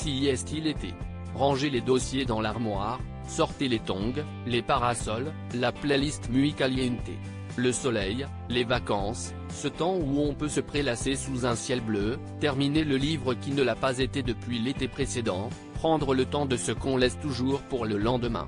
Si est-il été. Rangez les dossiers dans l'armoire, sortez les tongs, les parasols, la playlist Muy Caliente. Le soleil, les vacances, ce temps où on peut se prélasser sous un ciel bleu, terminer le livre qui ne l'a pas été depuis l'été précédent, prendre le temps de ce qu'on laisse toujours pour le lendemain.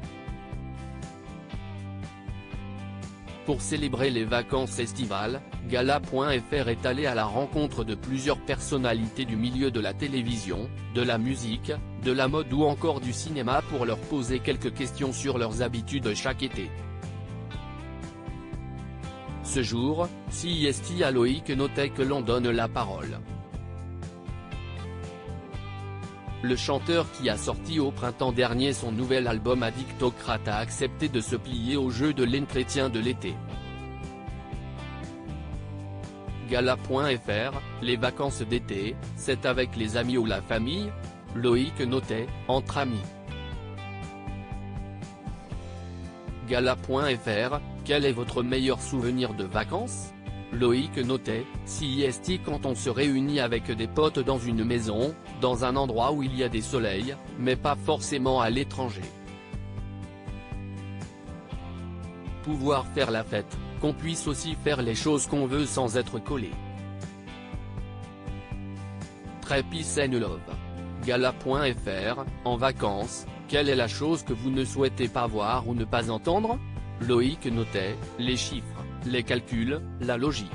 Pour célébrer les vacances estivales, Gala.fr est allé à la rencontre de plusieurs personnalités du milieu de la télévision, de la musique, de la mode ou encore du cinéma pour leur poser quelques questions sur leurs habitudes chaque été. Ce jour, si est à Loïc Notet que l'on donne la parole. Le chanteur qui a sorti au printemps dernier son nouvel album Addictocrate a accepté de se plier au jeu de l'entretien de l'été. Gala.fr, les vacances d'été, c'est avec les amis ou la famille? Loïc Notet, entre amis. Gala.fr, quel est votre meilleur souvenir de vacances? Loïc Notet, si est quand on se réunit avec des potes dans une maison, dans un endroit où il y a des soleils, mais pas forcément à l'étranger. Pouvoir faire la fête, qu'on puisse aussi faire les choses qu'on veut sans être collé. Très peace and love. Gala.fr, en vacances, quelle est la chose que vous ne souhaitez pas voir ou ne pas entendre? Loïc Notet, les chiffres, les calculs, la logique.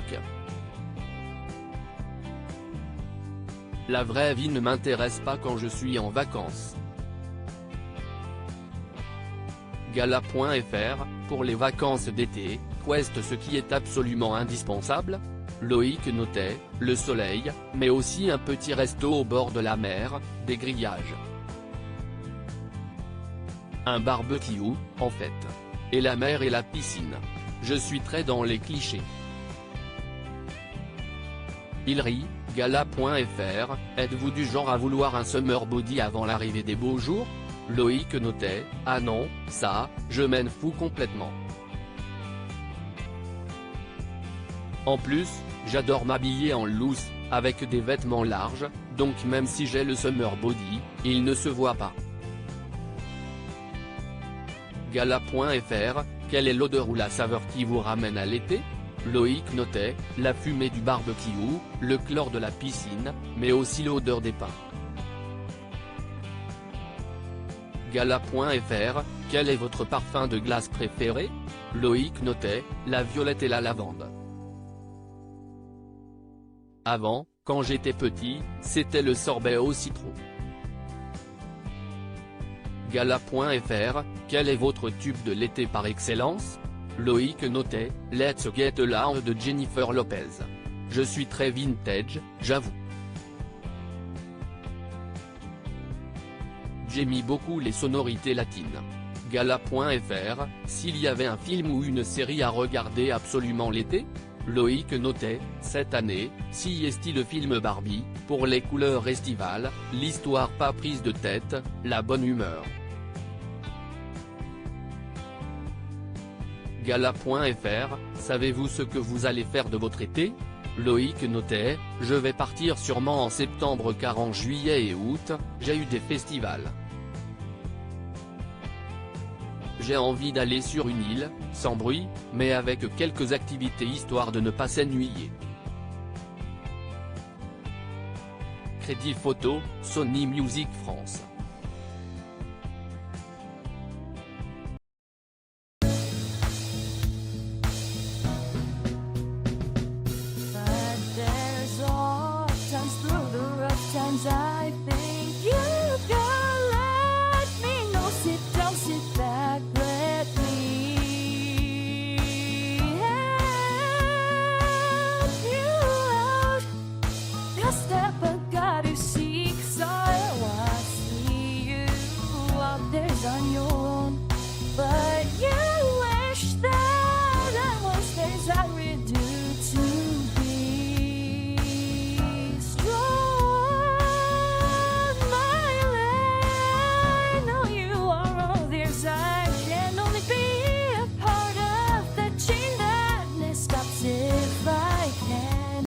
La vraie vie ne m'intéresse pas quand je suis en vacances. Gala.fr, pour les vacances d'été, qu'est ce qui est absolument indispensable? Loïc Notet, le soleil, mais aussi un petit resto au bord de la mer, des grillages. Un barbecue, en fait. Et la mer et la piscine. Je suis très dans les clichés. Il rit, Gala.fr, êtes-vous du genre à vouloir un summer body avant l'arrivée des beaux jours? Loïc Notet, ah non, ça, je m'en fous complètement. En plus, j'adore m'habiller en loose, avec des vêtements larges, donc même si j'ai le summer body, il ne se voit pas. Gala.fr, quelle est l'odeur ou la saveur qui vous ramène à l'été? Loïc Notet, la fumée du barbecue, le chlore de la piscine, mais aussi l'odeur des pins. Gala.fr, quel est votre parfum de glace préféré? Loïc Notet, la violette et la lavande. Avant, quand j'étais petit, c'était le sorbet au citron. Gala.fr, quel est votre tube de l'été par excellence? Loïc Notet, Let's Get Loud de Jennifer Lopez. Je suis très vintage, j'avoue. J'aime beaucoup les sonorités latines. Gala.fr, s'il y avait un film ou une série à regarder absolument l'été? Loïc Notet, cette année, si est le film Barbie, pour les couleurs estivales, l'histoire pas prise de tête, la bonne humeur. Gala.fr, savez-vous ce que vous allez faire de votre été? Loïc Notet, je vais partir sûrement en septembre car en juillet et août, j'ai eu des festivals. J'ai envie d'aller sur une île, sans bruit, mais avec quelques activités histoire de ne pas s'ennuyer. Crédit photo, Sony Music France.